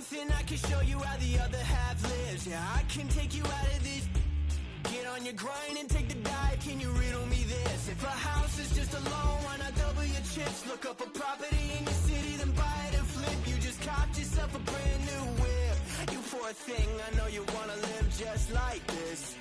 thing, I can show you how the other half lives. Yeah, I can take you out of this. Get on your grind and take the dive. Can you riddle me this? If a house is just a loan, why not double your chips? Look up a property in your city, then buy it and flip. You just copped yourself a brand new whip. You poor thing, I know you wanna live just like this.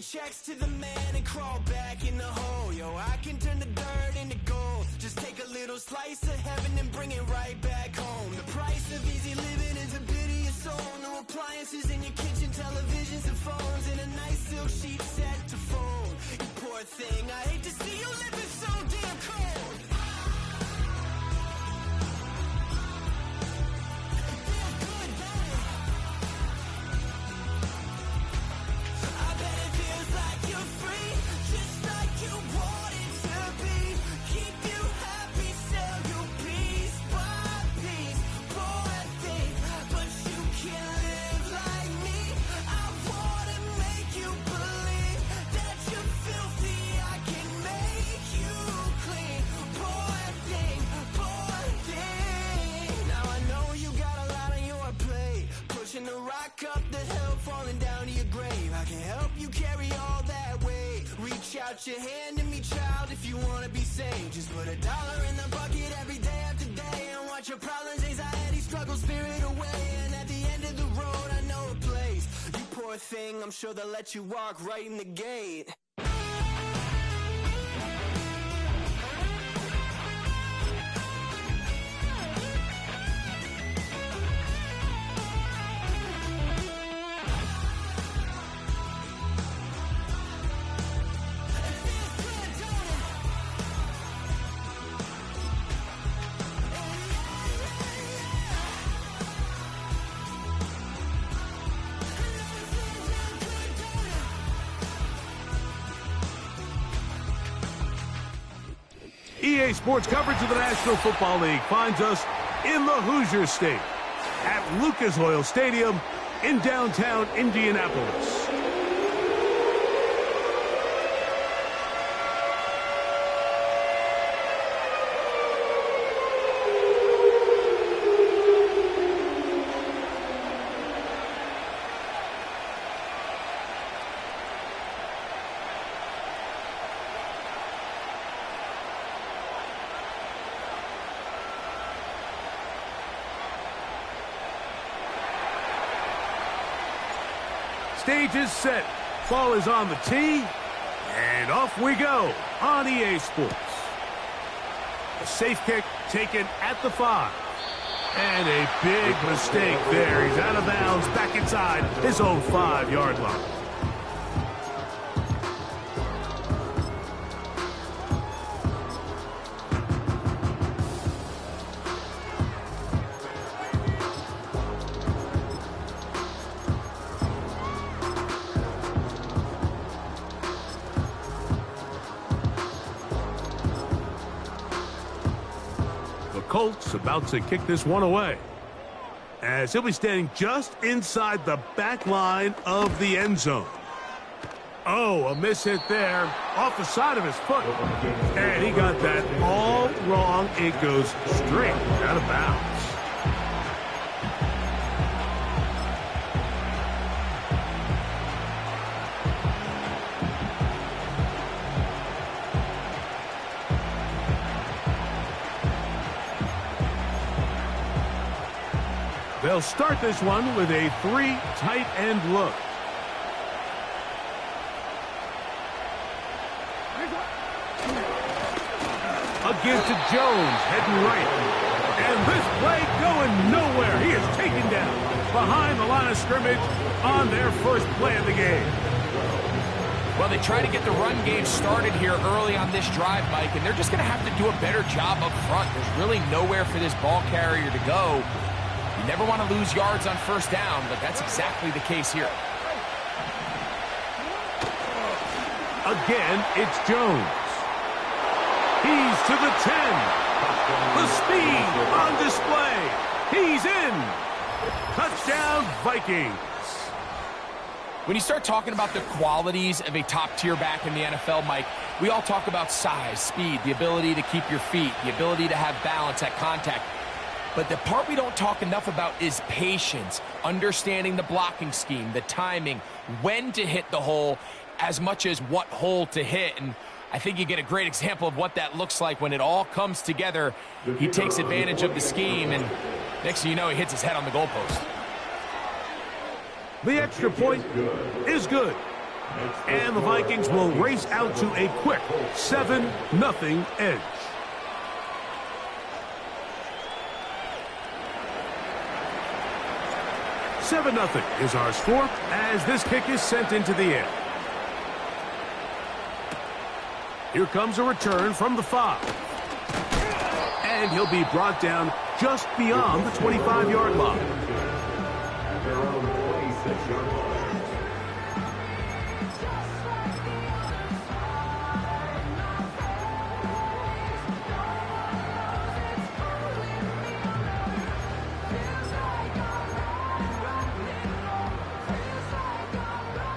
Checks to the man and crawl back in the hole. Yo, I can turn the dirt into gold. Just take a little slice of heaven and bring it right back home. The price of easy living is a bit of your soul. No appliances in your kitchen, televisions and phones, and a nice silk sheet set to fold. You poor thing, I hate to see you living so damn cold. Up the hill, falling down to your grave. I can help you carry all that weight. Reach out your hand to me, child, if you want to be saved. Just put $1 in the bucket every day after day and watch your problems, anxiety, struggle, spirit away. And at the end of the road, I know a place. You poor thing, I'm sure they'll let you walk right in the gate. EA Sports coverage of the National Football League finds us in the Hoosier State at Lucas Oil Stadium in downtown Indianapolis. Stage is set. Ball is on the tee. And off we go on EA Sports. A safe kick taken at the 5. And a big mistake there. He's out of bounds back inside his own 5-yard line. Colts about to kick this one away, as he'll be standing just inside the back line of the end zone. Oh, a miss hit there off the side of his foot, and he got that all wrong. It goes straight out of bounds. They'll start this one with a 3 tight end look. Again to Jones, heading right. And this play going nowhere. He is taken down behind the line of scrimmage on their first play of the game. Well, they try to get the run game started here early on this drive, Mike, and they're just going to have to do a better job up front. There's really nowhere for this ball carrier to go. You never want to lose yards on first down, but that's exactly the case here. Again, it's Jones. He's to the 10. The speed on display. He's in. Touchdown, Vikings. When you start talking about the qualities of a top-tier back in the NFL, Mike, we all talk about size, speed, the ability to keep your feet, the ability to have balance at contact. But the part we don't talk enough about is patience, understanding the blocking scheme, the timing, when to hit the hole, as much as what hole to hit. And I think you get a great example of what that looks like when it all comes together. He takes advantage of the scheme, and next thing you know, he hits his head on the goalpost. The extra point is good. And the Vikings will race out to a quick 7-0 edge. $7-0 is our score as this kick is sent into the air. Here comes a return from the 5. And he'll be brought down just beyond the 25-yard line.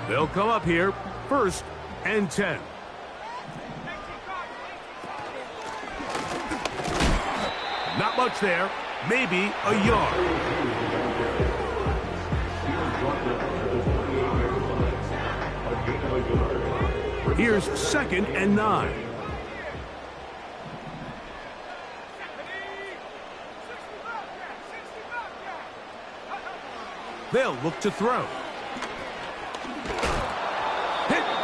They'll come up here, 1st and 10. Not much there, maybe a yard. Here's 2nd and 9. They'll look to throw.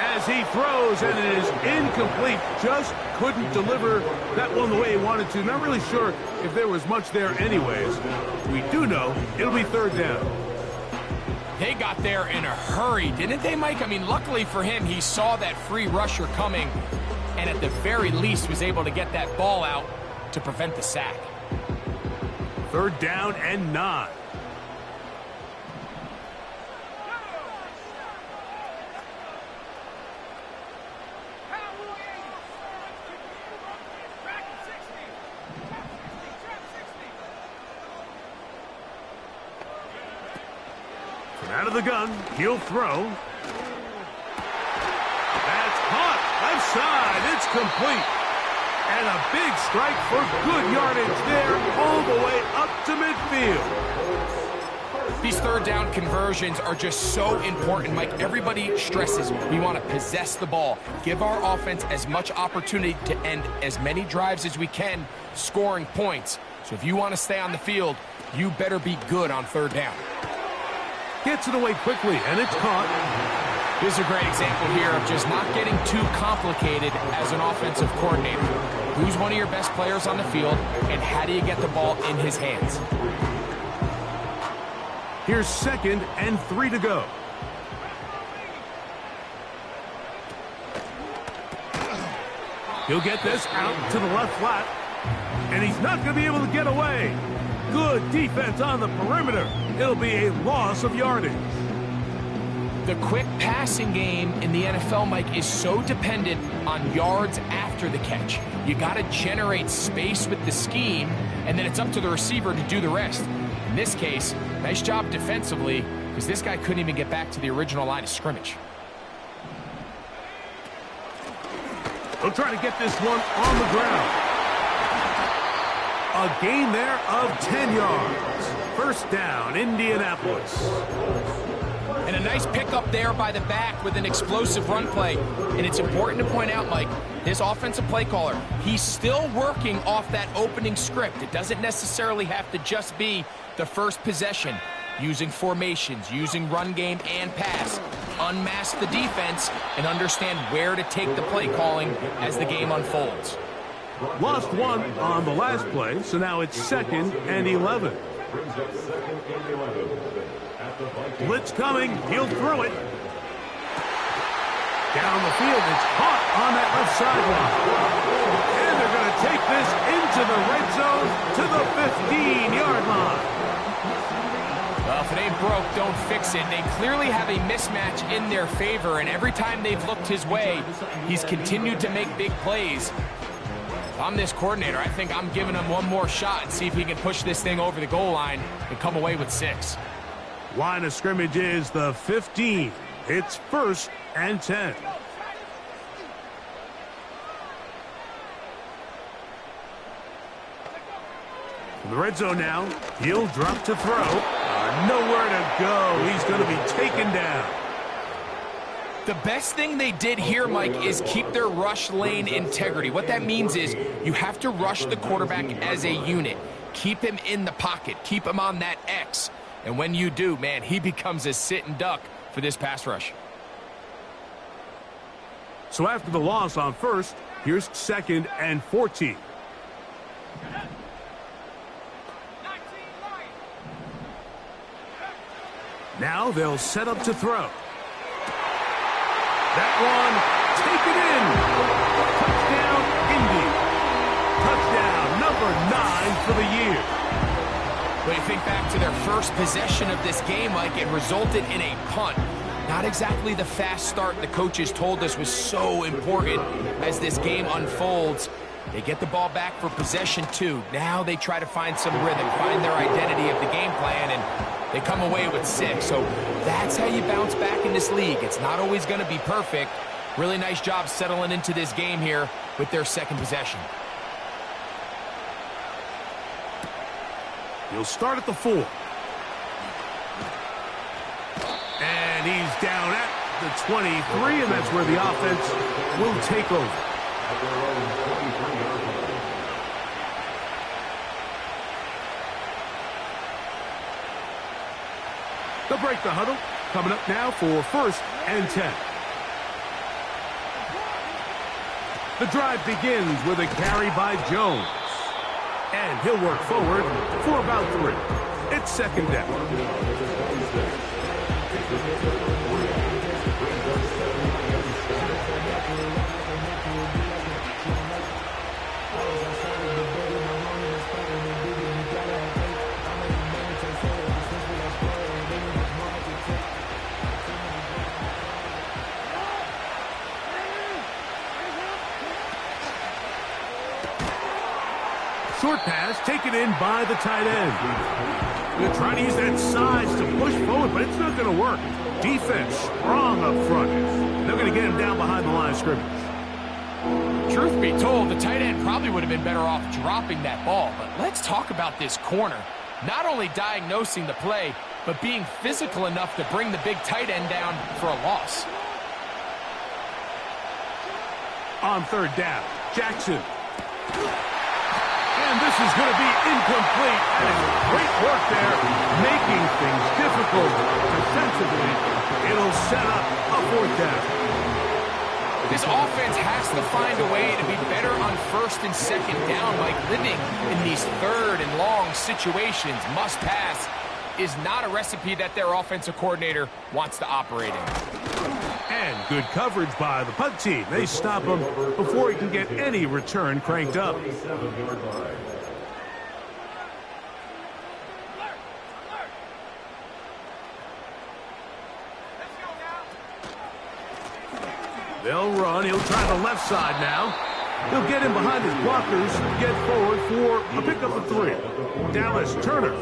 As he throws, and it is incomplete. Just couldn't deliver that one the way he wanted to. Not really sure if there was much there anyways. We do know it'll be 3rd down. They got there in a hurry, didn't they, Mike? I mean, luckily for him, he saw that free rusher coming, and at the very least was able to get that ball out to prevent the sack. 3rd down and 9. Out of the gun, he'll throw. That's caught, left side, it's complete. And a big strike for good yardage there, all the way up to midfield. These 3rd down conversions are just so important, Mike. Everybody stresses we want to possess the ball, give our offense as much opportunity to end as many drives as we can, scoring points. So if you want to stay on the field, you better be good on 3rd down. Gets it away quickly, and it's caught. This is a great example here of just not getting too complicated as an offensive coordinator. Who's one of your best players on the field, and how do you get the ball in his hands? Here's 2nd and 3 to go. He'll get this out to the left flat, and he's not going to be able to get away. Good defense on the perimeter. It'll be a loss of yardage. The quick passing game in the NFL, Mike, is so dependent on yards after the catch. You got to generate space with the scheme, and then it's up to the receiver to do the rest. In this case, nice job defensively, because this guy couldn't even get back to the original line of scrimmage. They'll try to get this one on the ground. A gain there of 10 yards. 1st down, Indianapolis. And a nice pickup there by the back with an explosive run play. And it's important to point out, Mike, this offensive play caller, he's still working off that opening script. It doesn't necessarily have to just be the first possession. Using formations, using run game and pass. Unmask the defense and understand where to take the play calling as the game unfolds. Lost one on the last play, so now it's 2nd and 11. Blitz coming, he'll throw it. Down the field, it's caught on that left sideline. And they're going to take this into the red zone to the 15-yard line. Well, if it ain't broke, don't fix it. They clearly have a mismatch in their favor, and every time they've looked his way, he's continued to make big plays. If I'm this coordinator, I think I'm giving him one more shot and see if he can push this thing over the goal line and come away with 6. Line of scrimmage is the 15. It's 1st and 10. In the red zone now, he'll drop to throw. Nowhere to go. He's going to be taken down. The best thing they did here, Mike, is keep their rush lane integrity. What that means is you have to rush the quarterback as a unit. Keep him in the pocket. Keep him on that X. And when you do, man, he becomes a sitting duck for this pass rush. So after the loss on 1st, here's 2nd and 14. Now they'll set up to throw. That one, take it in. Touchdown, Indy. Touchdown, number 9 for the year. When you think back to their first possession of this game, Mike, it resulted in a punt. Not exactly the fast start the coaches told us was so important as this game unfolds. They get the ball back for possession 2. Now they try to find some rhythm, find their identity of the game plan, and they come away with 6. So that's how you bounce back in this league. It's not always going to be perfect. Really nice job settling into this game here with their 2nd possession. He'll start at the 4. And he's down at the 23, and that's where the offense will take over. They'll break the huddle. Coming up now for 1st and 10. The drive begins with a carry by Jones. And he'll work forward for about 3. It's 2nd down. Short pass taken in by the tight end. They're trying to use that size to push forward, but it's not going to work. Defense strong up front. They're going to get him down behind the line of scrimmage. Truth be told, the tight end probably would have been better off dropping that ball. But let's talk about this corner. Not only diagnosing the play, but being physical enough to bring the big tight end down for a loss. On 3rd down, Jackson. And this is going to be incomplete. And great work there, making things difficult defensively. It'll set up a 4th down. This offense has to find a way to be better on 1st and 2nd down. Like living in these 3rd and long situations, must pass, is not a recipe that their offensive coordinator wants to operate in. And good coverage by the punt team. They stop him before he can get any return cranked up. They'll run. He'll try the left side now. He'll get in behind his blockers, get forward for a pickup of 3. Dallas Turner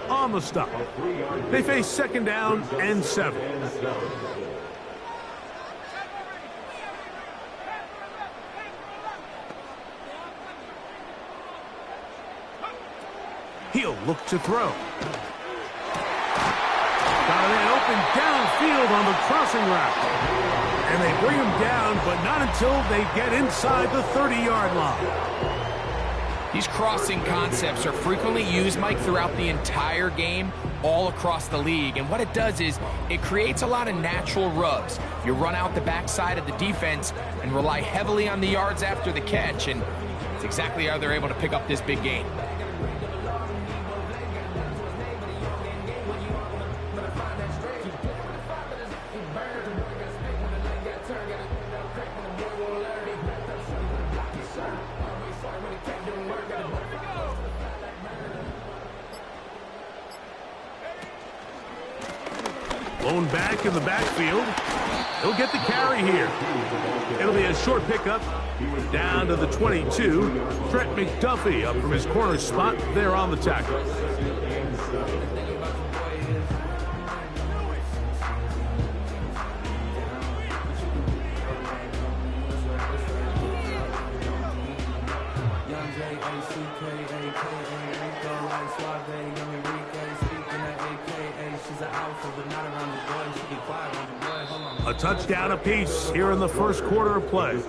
on the stop. They face 2nd down and 7. He'll look to throw. Got a man open downfield on the crossing route. And they bring him down, but not until they get inside the 30-yard line. These crossing concepts are frequently used, Mike, throughout the entire game, all across the league. And what it does is it creates a lot of natural rubs. You run out the backside of the defense and rely heavily on the yards after the catch, and it's exactly how they're able to pick up this big gain. Blown back in the backfield. He'll get the carry here. It'll be a short pickup down to the 22. Trent McDuffie up from his corner spot there on the tackle. A touchdown apiece here in the first quarter of play.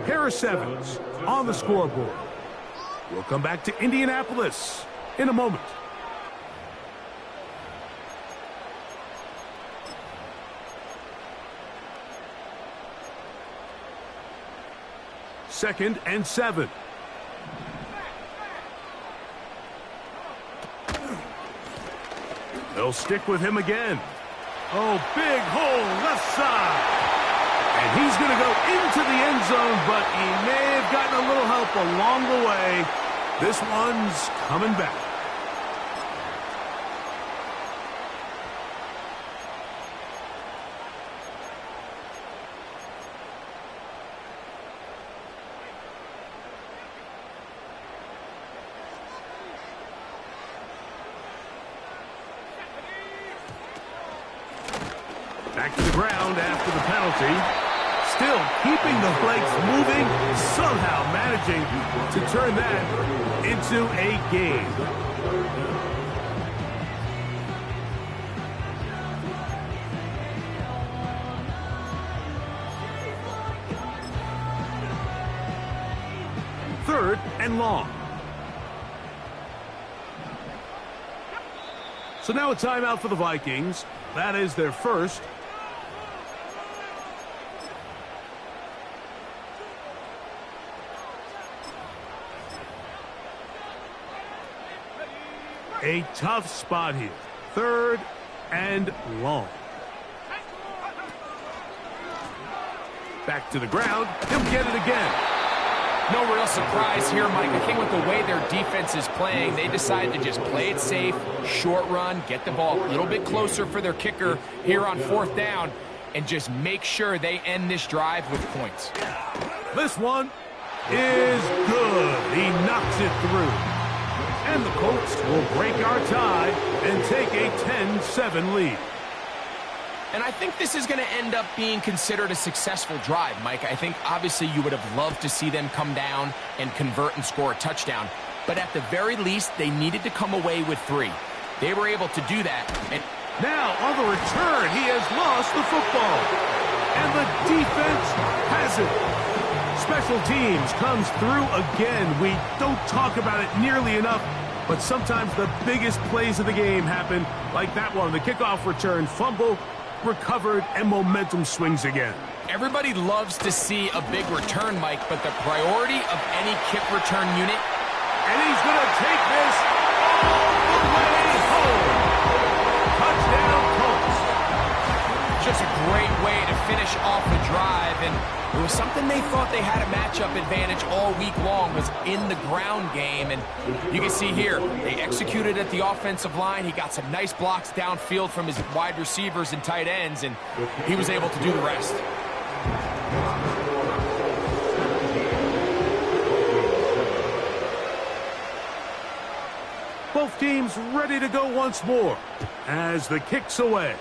Harris Evans on the scoreboard. We'll come back to Indianapolis in a moment. Second and 7. They'll stick with him again. Oh, big hole left side. And he's going to go into the end zone, but he may have gotten a little help along the way. This one's coming back. Back to the ground after the penalty. Still keeping the legs moving, somehow managing to turn that into a game. Third and long. So now a timeout for the Vikings. That is their first. A tough spot here. Third and long. Back to the ground. He'll get it again. No real surprise here, Mike. I think with the way their defense is playing, they decided to just play it safe, short run, get the ball a little bit closer for their kicker here on fourth down, and just make sure they end this drive with points. This one is good. He knocks it through. And the Colts will break our tie and take a 10-7 lead. And I think this is going to end up being considered a successful drive, Mike. I think obviously you would have loved to see them come down and convert and score a touchdown. But at the very least, they needed to come away with 3. They were able to do that. And now on the return, he has lost the football. And the defense has it. Special teams comes through again. We don't talk about it nearly enough, but sometimes the biggest plays of the game happen like that one. The kickoff return, fumble, recovered, and momentum swings again. Everybody loves to see a big return, Mike, but the priority of any kick return unit. And he's going to take this all the way home. Touchdown, Colts. Just a great way to finish off the drive, and it was something they thought they had a matchup advantage all week long, was in the ground game. And you can see here, they executed at the offensive line. He got some nice blocks downfield from his wide receivers and tight ends, and he was able to do the rest. Both teams ready to go once more as the kick's away.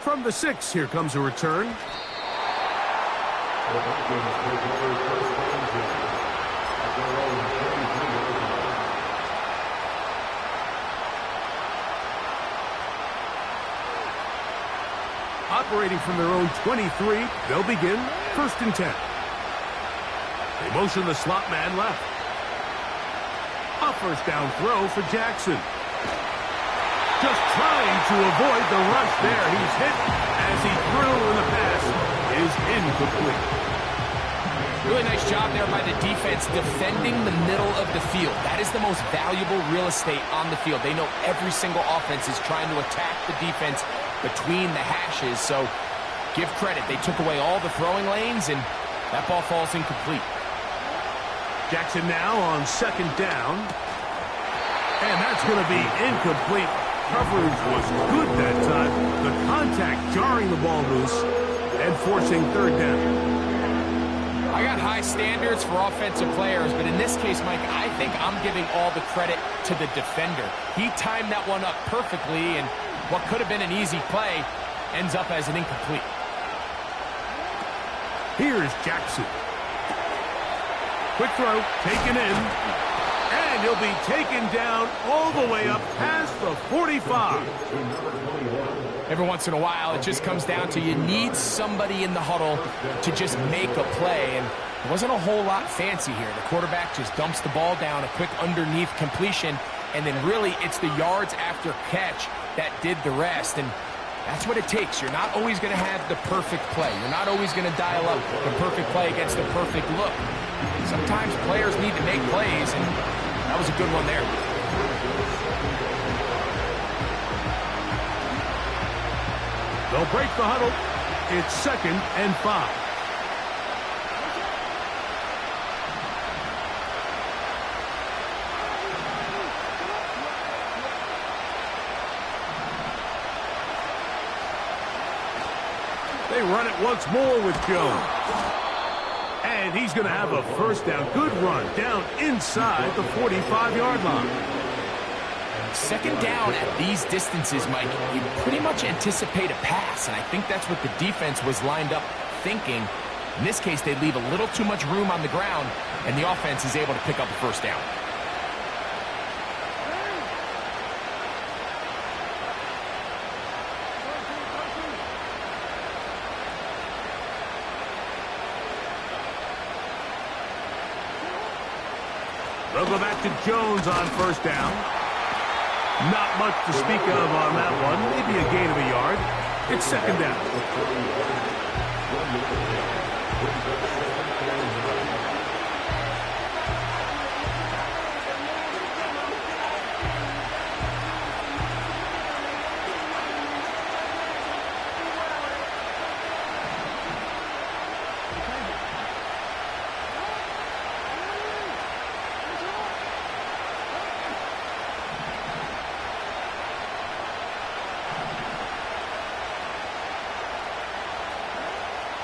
From the 6, here comes a return. Operating from their own 23, they'll begin 1st and 10. They motion the slot man left. A first down throw for Jackson. Just trying to avoid the rush there. He's hit as he threw, and the pass is incomplete. Really nice job there by the defense defending the middle of the field. That is the most valuable real estate on the field. They know every single offense is trying to attack the defense between the hashes, so give credit. They took away all the throwing lanes, and that ball falls incomplete. Jackson now on 2nd down. And that's going to be incomplete. coverage was good that time. The contact jarring the ball loose and forcing third down. I got high standards for offensive players, but in this case, Mike, I think I'm giving all the credit to the defender. He timed that one up perfectly, and what could have been an easy play ends up as an incomplete. Here's Jackson. Quick throw, taken in, and he'll be taken down all the way up past the 45. Every once in a while, it just comes down to you need somebody in the huddle to just make a play, and it wasn't a whole lot fancy here. The quarterback just dumps the ball down, a quick underneath completion, and then really it's the yards after catch that did the rest, and that's what it takes. You're not always going to have the perfect play. You're not always going to dial up the perfect play against the perfect look. Sometimes players need to make plays, and that was a good one there. They'll break the huddle. It's 2nd and 5. They run it once more with Jones. And he's going to have a first down. Good run down inside the 45-yard line. Second down at these distances, Mike, you pretty much anticipate a pass, and I think that's what the defense was lined up thinking. In this case, they leave a little too much room on the ground, and the offense is able to pick up a first down. They'll go back to Jones on first down. Not much to speak of on that one. Maybe a gain of a yard. It's 2nd down.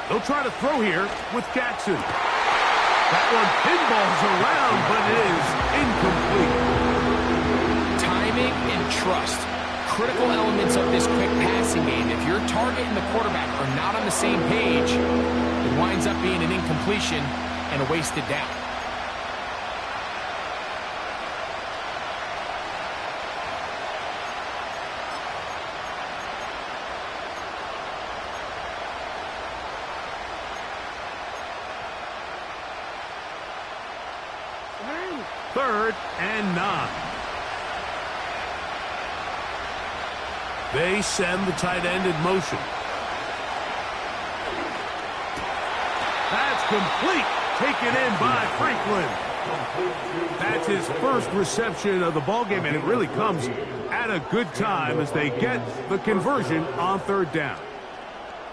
They'll try to throw here with Jackson. That one pinballs around, but it is incomplete. Timing and trust, critical elements of this quick passing game. If your target and the quarterback are not on the same page, it winds up being an incompletion and a wasted down. Third and 9. They send the tight end in motion. That's complete. Taken in by Franklin. That's his first reception of the ballgame, and it really comes at a good time as they get the conversion on third down.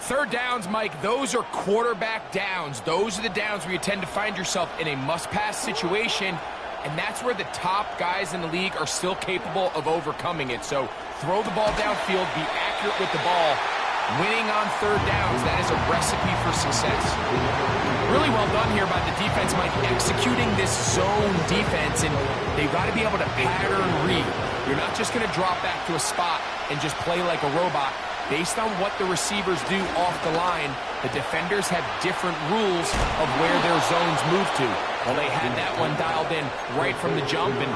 Third downs, Mike, those are quarterback downs. Those are the downs where you tend to find yourself in a must-pass situation, and that's where the top guys in the league are still capable of overcoming it. So throw the ball downfield, be accurate with the ball. Winning on third downs, that is a recipe for success. Really well done here by the defense, Mike, executing this zone defense, and they've got to be able to pattern read. You're not just going to drop back to a spot and just play like a robot. Based on what the receivers do off the line, the defenders have different rules of where their zones move to. Well, they had that one dialed in right from the jump, and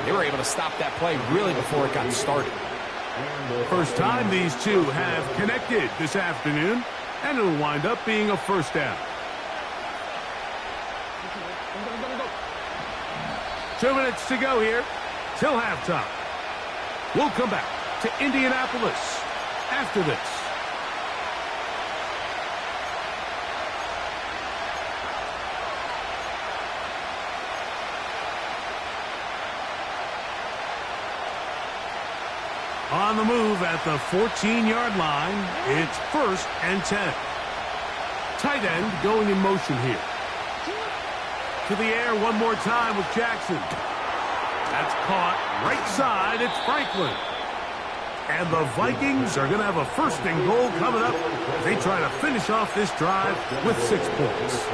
they were able to stop that play really before it got started. First time these two have connected this afternoon, and it'll wind up being a first down. 2 minutes to go here till halftime. We'll come back to Indianapolis after this. On the move at the 14-yard line, it's 1st and 10. Tight end going in motion here. To the air one more time with Jackson. That's caught right side. It's Franklin. And the Vikings are going to have a first and goal coming up. They try to finish off this drive with 6 points.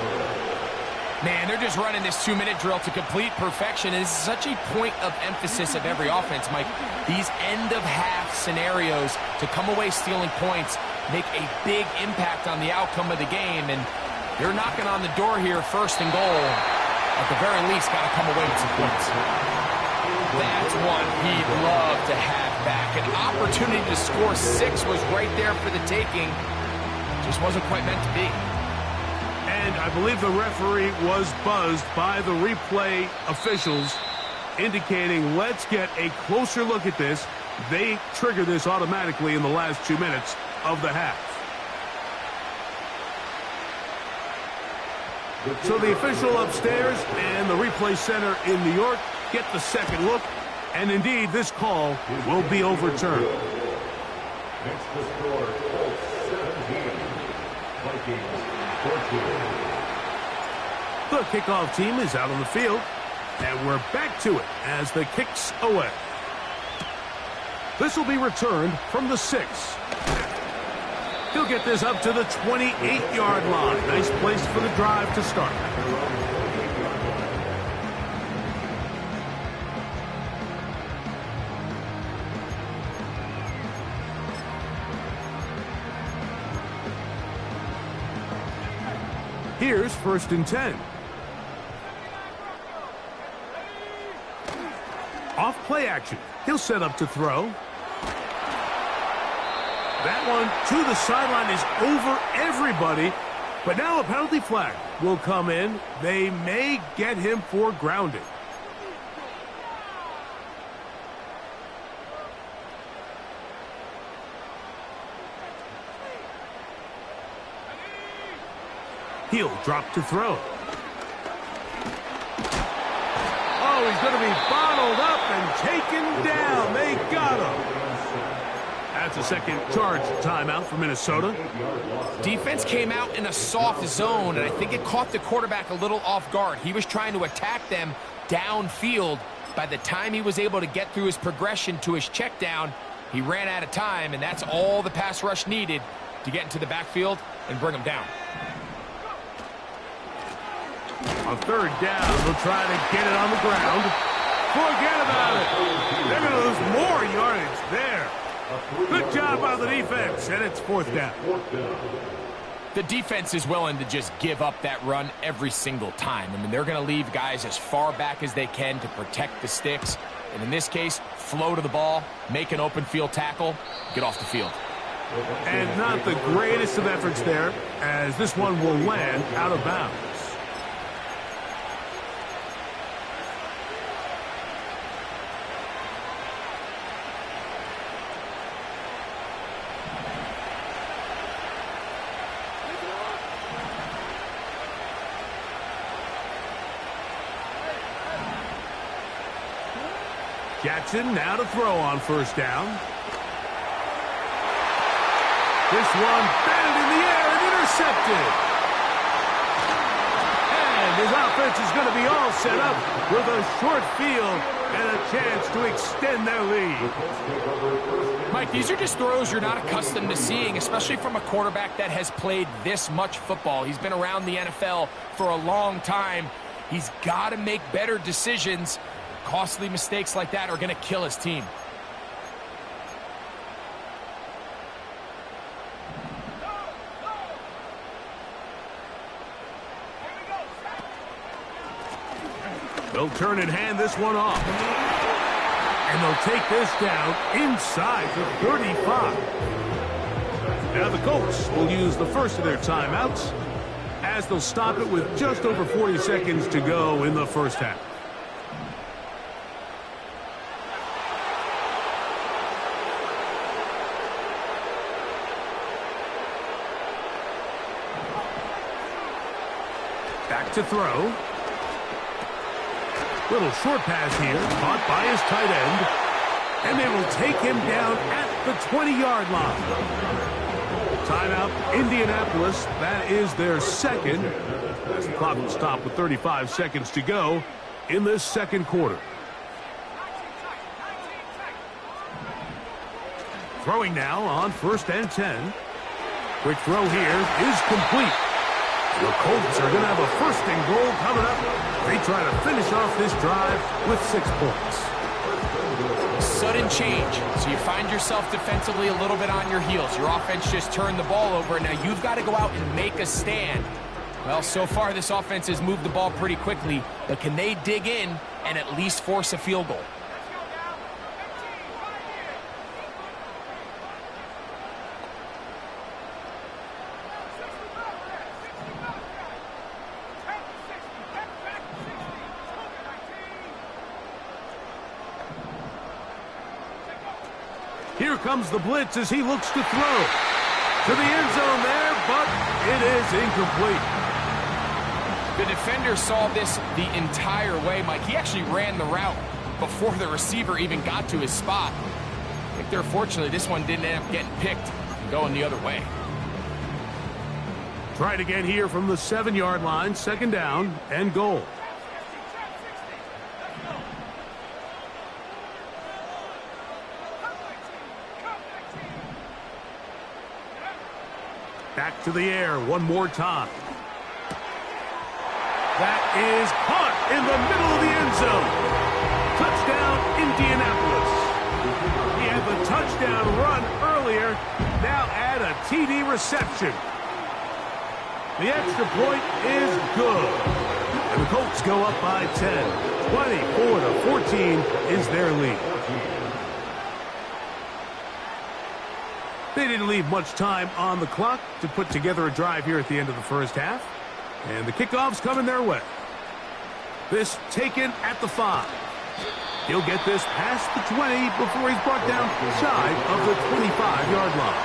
Man, they're just running this 2-minute drill to complete perfection. And this is such a point of emphasis of every offense, Mike. These end-of-half scenarios to come away stealing points make a big impact on the outcome of the game. And they're knocking on the door here, first and goal. At the very least, got to come away with some points. That's one he'd love to have back. An opportunity to score 6 was right there for the taking. Just wasn't quite meant to be. And I believe the referee was buzzed by the replay officials, indicating let's get a closer look at this. They trigger this automatically in the last 2 minutes of the half. So the official upstairs and the replay center in New York get the second look, and indeed this call will be overturned. Next to score, Colts 17, Vikings 14. The kickoff team is out on the field, and we're back to it as the kick's away. This will be returned from the 6. He'll get this up to the 28-yard line. Nice place for the drive to start. Here's first and 10. Off play action. He'll set up to throw. That one to the sideline is over everybody. But now a penalty flag will come in. They may get him for grounding. He'll drop to throw. Oh, he's going to be bottled up and taken down. They got him. That's a second charge timeout for Minnesota. Defense came out in a soft zone, and I think it caught the quarterback a little off guard. He was trying to attack them downfield. By the time he was able to get through his progression to his check down, he ran out of time, and that's all the pass rush needed to get into the backfield and bring him down. On third down, they'll try to get it on the ground. Forget about it. They're going to lose more yardage there. Good job by the defense, and it's fourth down. The defense is willing to just give up that run every single time. I mean, they're going to leave guys as far back as they can to protect the sticks. And in this case, flow to the ball, make an open field tackle, get off the field. And not the greatest of efforts there, as this one will land out of bounds. Jackson now to throw on first down. This one batted in the air and intercepted. And his offense is going to be all set up with a short field and a chance to extend their lead. Mike, these are just throws you're not accustomed to seeing, especially from a quarterback that has played this much football. He's been around the NFL for a long time. He's got to make better decisions. Costly mistakes like that are going to kill his team. They'll turn and hand this one off. And they'll take this down inside the 35. Now the Colts will use the first of their timeouts as they'll stop it with just over 40 seconds to go in the first half. Back to throw. Little short pass here, caught by his tight end. And they will take him down at the 20-yard line. Timeout, Indianapolis. That is their second. As the clock will stop with 35 seconds to go in this second quarter. Throwing now on 1st and 10. Quick throw here is complete. The Colts are going to have a 1st and goal coming up. They try to finish off this drive with 6 points. Sudden change. So you find yourself defensively a little bit on your heels. Your offense just turned the ball over, and now you've got to go out and make a stand. Well, so far this offense has moved the ball pretty quickly, but can they dig in and at least force a field goal? Here comes the blitz as he looks to throw. To the end zone there, but it is incomplete. The defender saw this the entire way, Mike. He actually ran the route before the receiver even got to his spot. I think they're fortunately this one didn't end up getting picked and going the other way. Try it again here from the 7-yard line, 2nd down and goal. Back to the air one more time. That is caught in the middle of the end zone. Touchdown, Indianapolis. He had the touchdown run earlier. Now add a TD reception. The extra point is good. And the Colts go up by 10. 24-14 is their lead. They didn't leave much time on the clock to put together a drive here at the end of the 1st half. And the kickoff's coming their way. This taken at the 5. He'll get this past the 20 before he's brought down shy of the 25-yard line.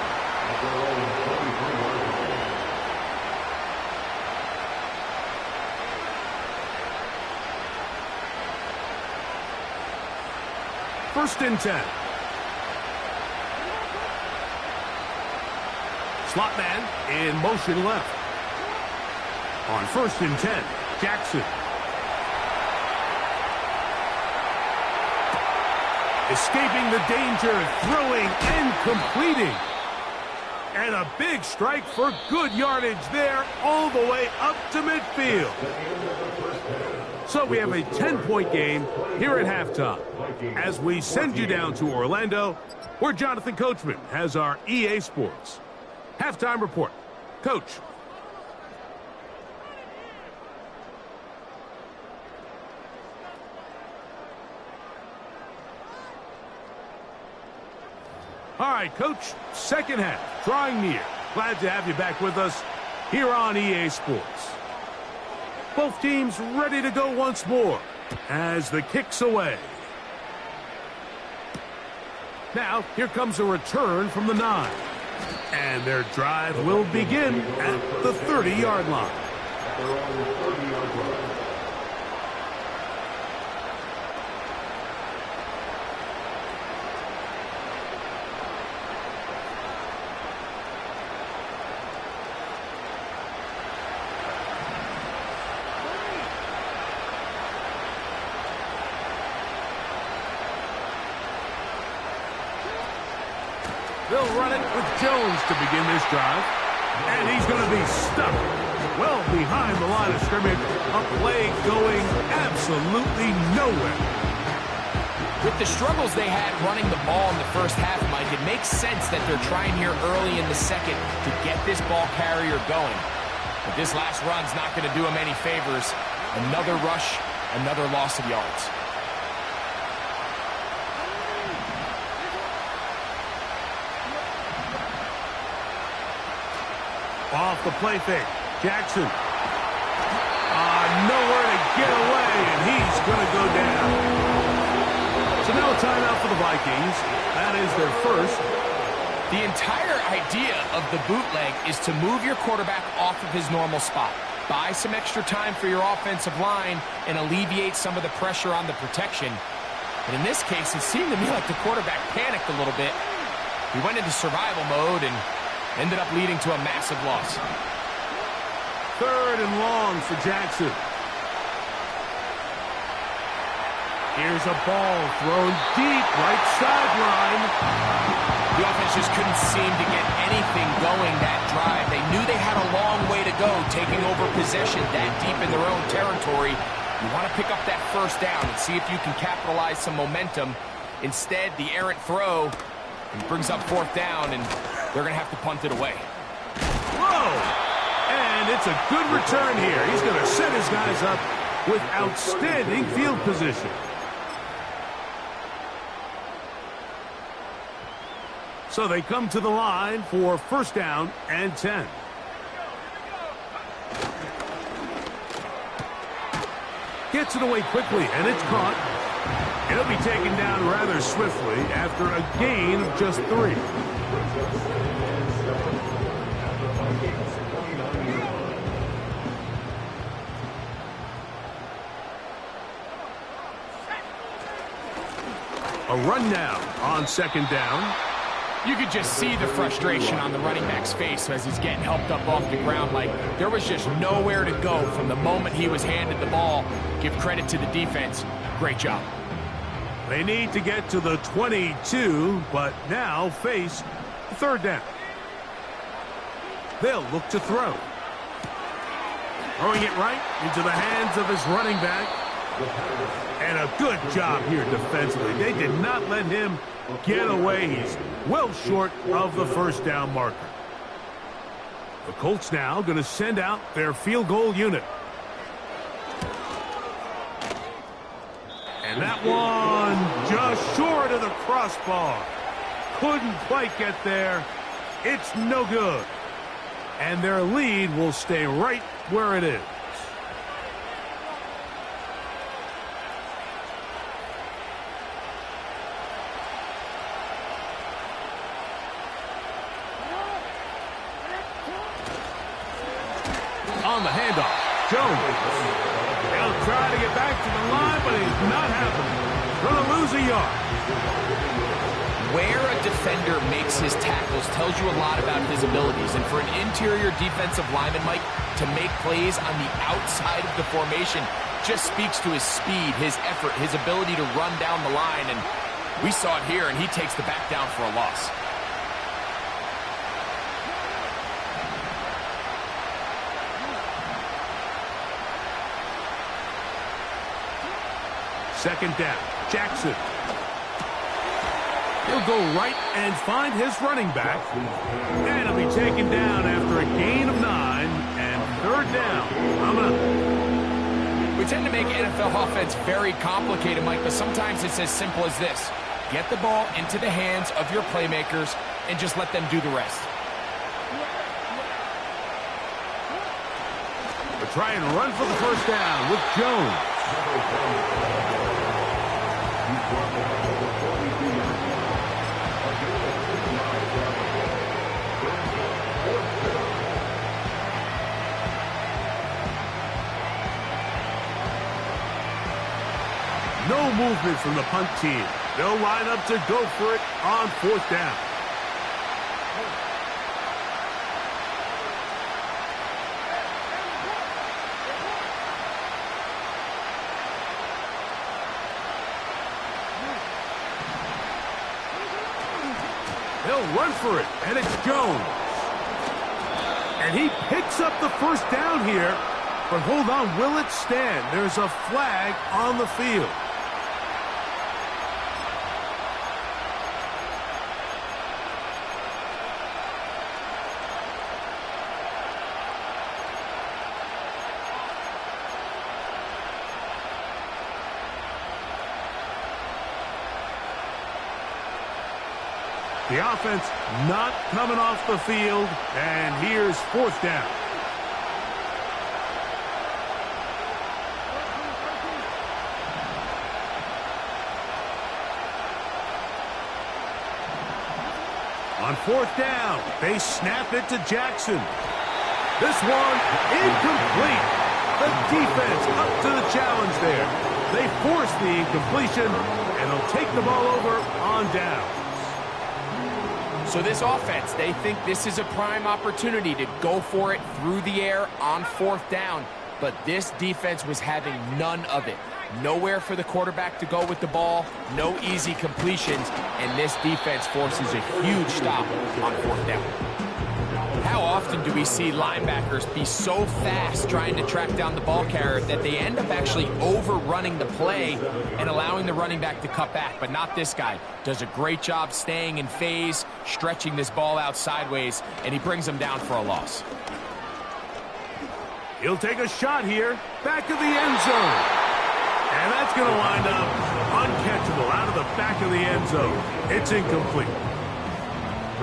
First and 10. Slot man in motion left. On 1st and 10, Jackson. Escaping the danger, throwing and completing. And a big strike for good yardage there all the way up to midfield. So we have a 10-point game here at halftime. As we send you down to Orlando, where Jonathan Coachman has our EA Sports halftime report. Coach. All right, Coach, 2nd half, drawing near. Glad to have you back with us here on EA Sports. Both teams ready to go once more as the kick's away. Now, here comes a return from the 9. And their drive will begin at the 30-yard line. They'll run it with Jones to begin this drive. And he's going to be stuck well behind the line of scrimmage. A play going absolutely nowhere. With the struggles they had running the ball in the 1st half, Mike, it makes sense that they're trying here early in the 2nd to get this ball carrier going. But this last run's not going to do him any favors. Another rush, another loss of yards. Off the play fake. Jackson. Nowhere to get away, and he's going to go down. So now a timeout for the Vikings. That is their 1st. The entire idea of the bootleg is to move your quarterback off of his normal spot. Buy some extra time for your offensive line and alleviate some of the pressure on the protection. But in this case, it seemed to me like the quarterback panicked a little bit. He went into survival mode and ended up leading to a massive loss. 3rd and long for Jackson. Here's a ball thrown deep, right sideline. The offense just couldn't seem to get anything going that drive. They knew they had a long way to go, taking over possession that deep in their own territory. You want to pick up that first down and see if you can capitalize some momentum. Instead, the errant throw brings up fourth down, and they're going to have to punt it away. Whoa! And it's a good return here. He's going to set his guys up with outstanding field position. So they come to the line for first down and 10. Gets it away quickly, and it's caught. It'll be taken down rather swiftly after a gain of just 3. A run now on second down. You could just see the frustration on the running back's face as he's getting helped up off the ground. Like, there was just nowhere to go from the moment he was handed the ball. Give credit to the defense. Great job. They need to get to the 22, but now face third down. They'll look to throw. Throwing it right into the hands of his running back. And a good job here defensively. They did not let him get away. He's well short of the first down marker. The Colts now going to send out their field goal unit. And that one just short of the crossbar. Couldn't quite get there. It's no good. And their lead will stay right where it is. On the handoff, Jones. He'll try to get back to the line, but he's not happening. Going to lose a yard. Where a defender makes his tackles tells you a lot about his abilities. And for an interior defensive lineman, Mike, to make plays on the outside of the formation just speaks to his speed, his effort, his ability to run down the line. And we saw it here, and he takes the back down for a loss. Second down, Jackson. He'll go right and find his running back. And he'll be taken down after a gain of 9 and third down. We tend to make NFL offense very complicated, Mike, but sometimes it's as simple as this. Get the ball into the hands of your playmakers and just let them do the rest. We'll try and run for the first down with Jones. No movement from the punt team. They'll line up to go for it on fourth down. They'll run for it, and it's Jones. And he picks up the first down here. But hold on, will it stand? There's a flag on the field. The offense not coming off the field, and here's fourth down. On fourth down, they snap it to Jackson. This one incomplete. The defense up to the challenge there. They force the incompletion, and they'll take the ball over on down. So this offense, they think this is a prime opportunity to go for it through the air on fourth down. But this defense was having none of it. Nowhere for the quarterback to go with the ball, no easy completions, and this defense forces a huge stop on 4th down. How often do we see linebackers be so fast trying to track down the ball carrier that they end up actually overrunning the play and allowing the running back to cut back? But not this guy. Does a great job staying in phase, stretching this ball out sideways, and he brings him down for a loss. He'll take a shot here, back of the end zone. And that's going to wind up uncatchable out of the back of the end zone. It's incomplete.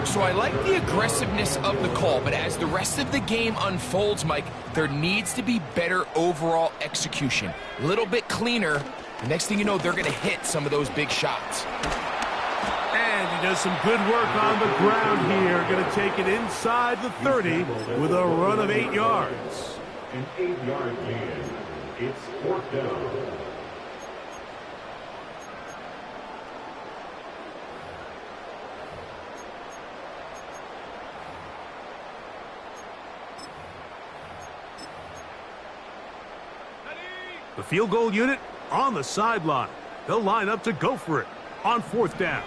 So I like the aggressiveness of the call, but as the rest of the game unfolds, Mike, there needs to be better overall execution. A little bit cleaner. The next thing you know, they're going to hit some of those big shots. And he does some good work on the ground here. Going to take it inside the 30 with a run of 8 yards. An 8-yard gain. It's 4th down. The field goal unit on the sideline. They'll line up to go for it on 4th down.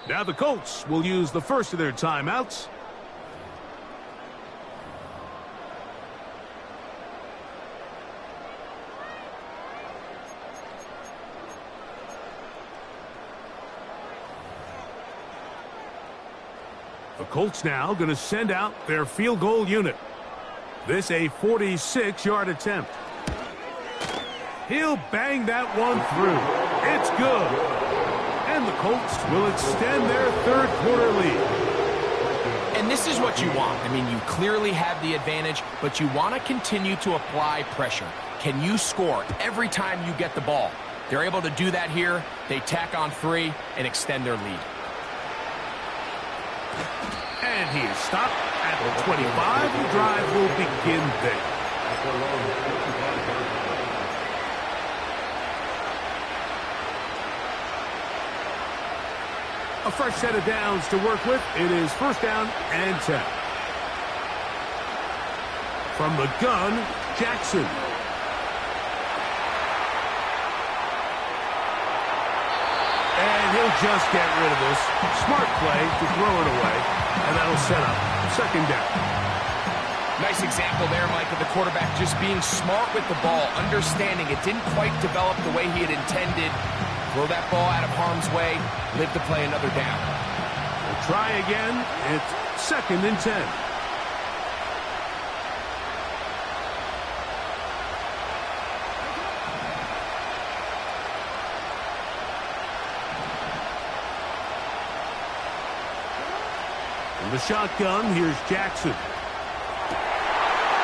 Now the Colts will use the first of their timeouts. The Colts now going to send out their field goal unit. This a 46-yard attempt. He'll bang that one through. It's good. And the Colts will extend their 3rd quarter lead. And this is what you want. I mean, you clearly have the advantage, but you want to continue to apply pressure. Can you score every time you get the ball? They're able to do that here. They tack on 3 and extend their lead. And he is stopped at the 25. The drive will begin there. A fresh set of downs to work with. It is 1st down and 10. From the gun, Jackson. And he'll just get rid of this. Smart play to throw it away. And that'll set up 2nd down. Nice example there, Mike, of the quarterback just being smart with the ball, understanding it didn't quite develop the way he had intended. Throw that ball out of harm's way, live to play another down. We'll try again. It's 2nd and 10. From the shotgun, here's Jackson.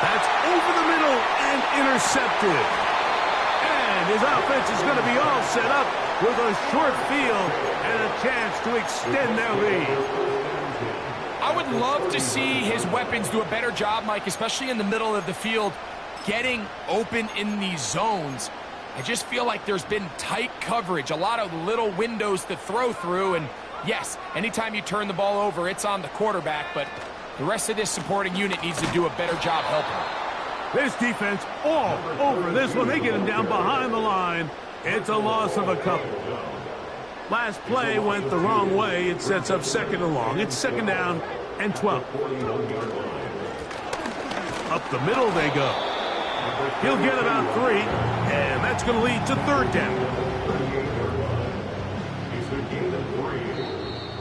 That's over the middle and intercepted. And his offense is going to be all set up with a short field and a chance to extend their lead. I would love to see his weapons do a better job, Mike, especially in the middle of the field, getting open in these zones. I just feel like there's been tight coverage, a lot of little windows to throw through, and yes, anytime you turn the ball over, it's on the quarterback, but the rest of this supporting unit needs to do a better job helping. This defense all over this one. They get him down behind the line. It's a loss of a couple. Last play went the wrong way. It sets up 2nd and long. It's 2nd down and 12. Up the middle they go. He'll get about 3, and that's going to lead to 3rd down.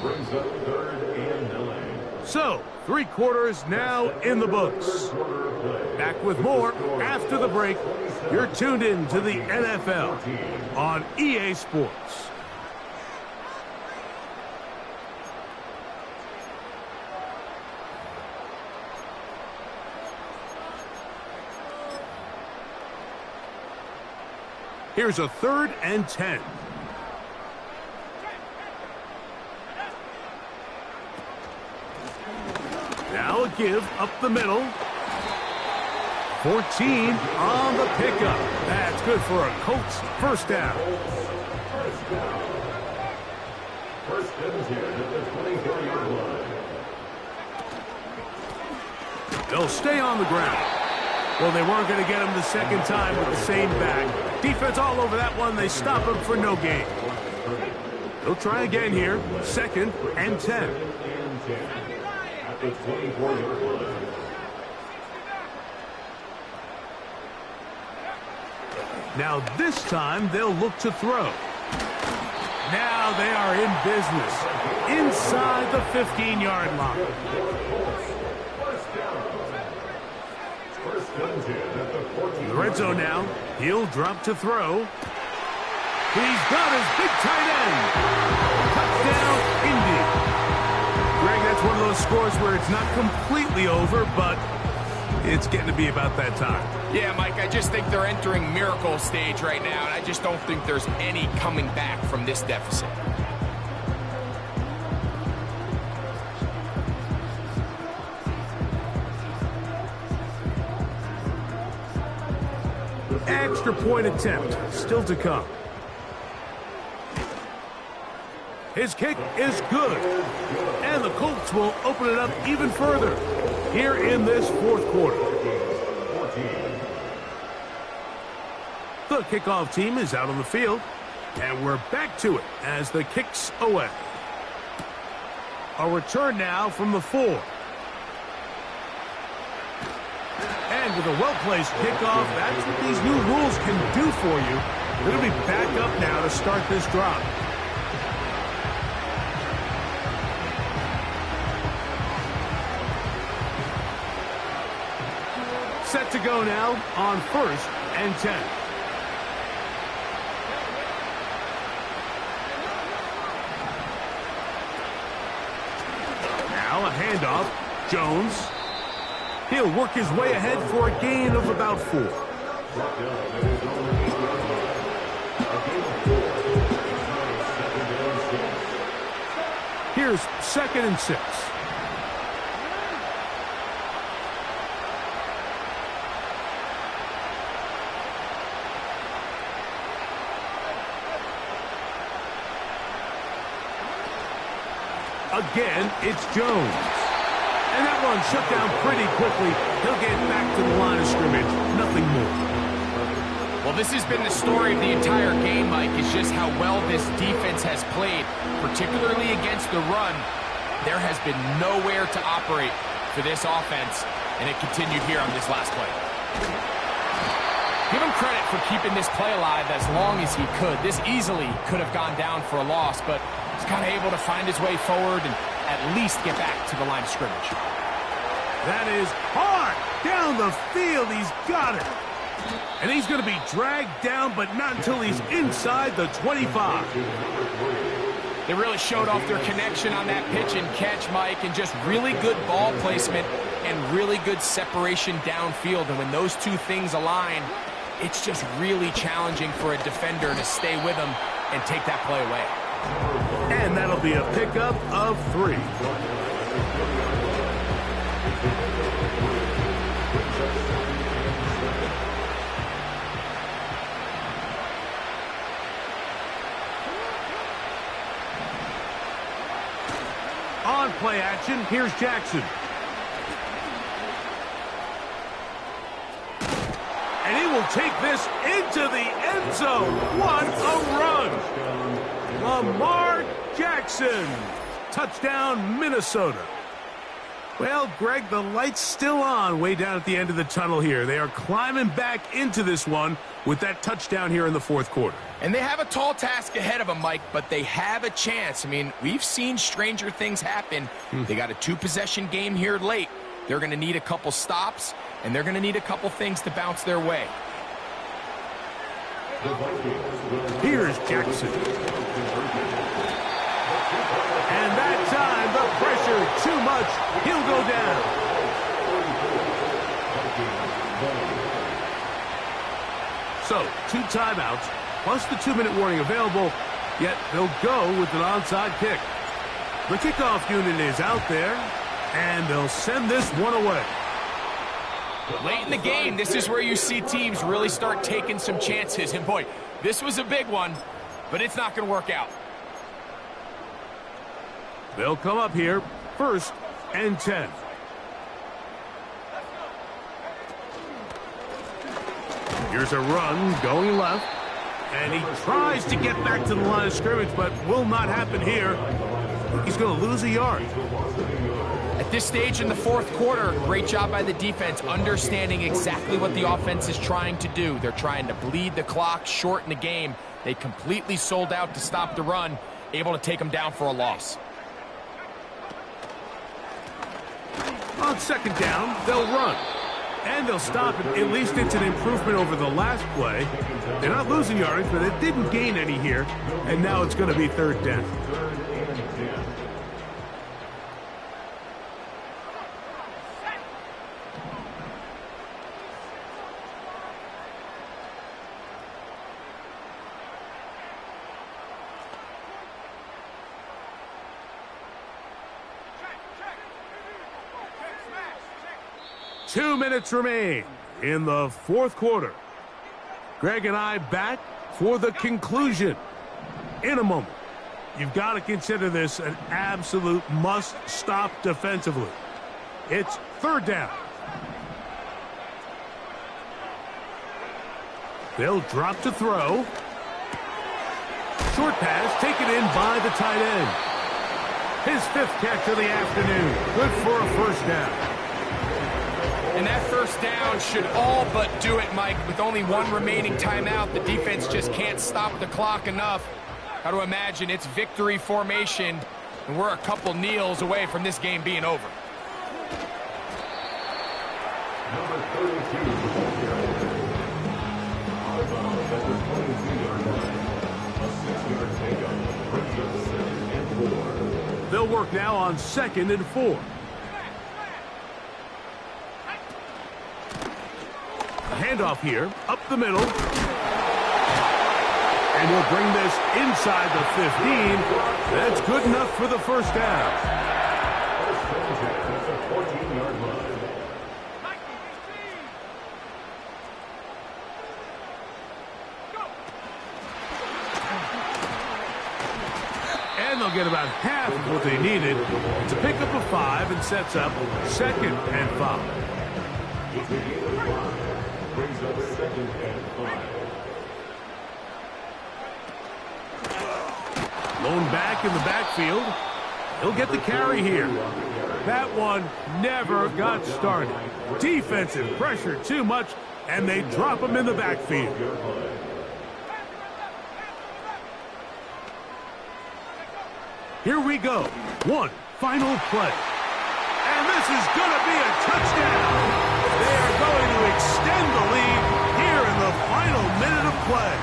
Brings up 3rd and 9. So, 3 quarters now in the books. Back with more after the break. You're tuned in to the NFL on EA Sports. Here's a 3rd and 10. Now a give up the middle. 14 on the pickup. That's good for a Colts first down. First and 10 at the 24-yard line. They'll stay on the ground. Well, they weren't going to get him the second time with the same back. Defense all over that one. They stop him for no gain. They'll try again here. Second and 10. At the 24-yard line. Now this time they'll look to throw. Now they are in business inside the 15-yard line. The red zone now. He'll drop to throw. He's got his big tight end. Touchdown, Indy. Greg, that's one of those scores where it's not completely over, but it's getting to be about that time. Yeah, Mike, I just think they're entering miracle stage right now, and I just don't think there's any coming back from this deficit. Extra point attempt still to come. His kick is good. And the Colts will open it up even further here in this fourth quarter. The kickoff team is out on the field. And we're back to it as the kick's away. A return now from the 4. And with a well-placed kickoff, that's what these new rules can do for you. It'll be back up now to start this drive. Set to go now on first and 10. Now a handoff. Jones. He'll work his way ahead for a gain of about 4. Here's second and 6. Again, it's Jones. And that one shut down pretty quickly. He'll get back to the line of scrimmage. Nothing more. Well, this has been the story of the entire game, Mike, is just how well this defense has played, particularly against the run. There has been nowhere to operate for this offense, and it continued here on this last play. Give him credit for keeping this play alive as long as he could. This easily could have gone down for a loss, but he's kind of able to find his way forward and at least get back to the line of scrimmage. That is hard down the field. He's got it. And he's going to be dragged down, but not until he's inside the 25. They really showed off their connection on that pitch and catch, Mike, and just really good ball placement and really good separation downfield. And when those two things align, it's just really challenging for a defender to stay with them and take that play away. And that'll be a pickup of 3. On play action, here's Jackson. And he will take this into the end zone. What a run! Lamar Jackson. Touchdown, Minnesota. Well, Greg, the light's still on way down at the end of the tunnel here. They are climbing back into this one with that touchdown here in the fourth quarter. And they have a tall task ahead of them, Mike, but they have a chance. I mean, we've seen stranger things happen. They got a 2-possession game here late. They're going to need a couple stops, and they're going to need a couple things to bounce their way. Here's Jackson. And that time, the pressure too much. He'll go down. So, 2 timeouts, plus the 2-minute warning available, yet they'll go with an onside kick. The kickoff unit is out there, and they'll send this one away. Late in the game, this is where you see teams really start taking some chances. And boy, this was a big one, but it's not going to work out. They'll come up here, 1st and 10. Here's a run going left, and he tries to get back to the line of scrimmage, but will not happen here. He's going to lose a yard. At this stage in the 4th quarter, great job by the defense, understanding exactly what the offense is trying to do. They're trying to bleed the clock, shorten the game. They completely sold out to stop the run, able to take them down for a loss. On 2nd down, they'll run. And they'll stop it. At least it's an improvement over the last play. They're not losing yardage, but it didn't gain any here. And now it's going to be 3rd down. Two minutes remain in the 4th quarter. Greg and I back for the conclusion in a moment. You've got to consider this an absolute must-stop defensively. It's 3rd down. They'll drop to throw. Short pass taken in by the tight end. His 5th catch of the afternoon. Good for a 1st down. And that 1st down should all but do it, Mike. With only one remaining timeout, the defense just can't stop the clock enough. Got to imagine it's victory formation, and we're a couple kneels away from this game being over. Number 32, on the ball, at the 22-yard line. A 6-yard takeoff brings up 2nd and 4. They'll work now on 2nd and 4. Handoff here, up the middle. And he'll bring this inside the 15. That's good enough for the 1st down. That's a 14-yard line. And they'll get about half of what they needed to pick up a 5 and sets up 2nd and 5. Brings up 2nd and 5. Lone back in the backfield. He'll get the carry here. That one never got started. Defensive pressure too much, and they drop him in the backfield. Here we go. One final play. And this is going to be a touchdown. They are going to extend the lead here in the final minute of play.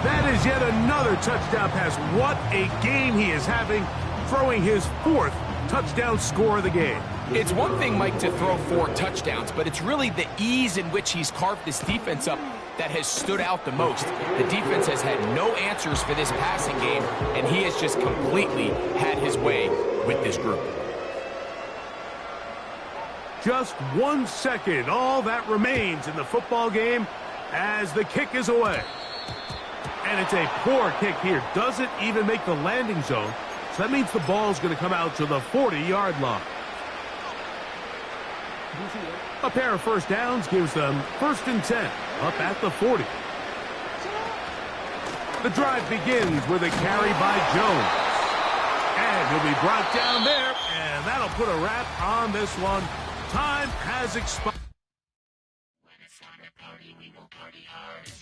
That is yet another touchdown pass. What a game he is having, throwing his 4th touchdown score of the game. It's one thing, Mike, to throw 4 touchdowns, but it's really the ease in which he's carved this defense up that has stood out the most. The defense has had no answers for this passing game, and he has just completely had his way with this group. Just 1 second, all that remains in the football game as the kick is away. And it's a poor kick here. Doesn't even make the landing zone. So that means the ball's going to come out to the 40-yard line. A pair of 1st downs gives them 1st and 10, up at the 40. The drive begins with a carry by Jones. And he'll be brought down there, and that'll put a wrap on this one. Time has expired.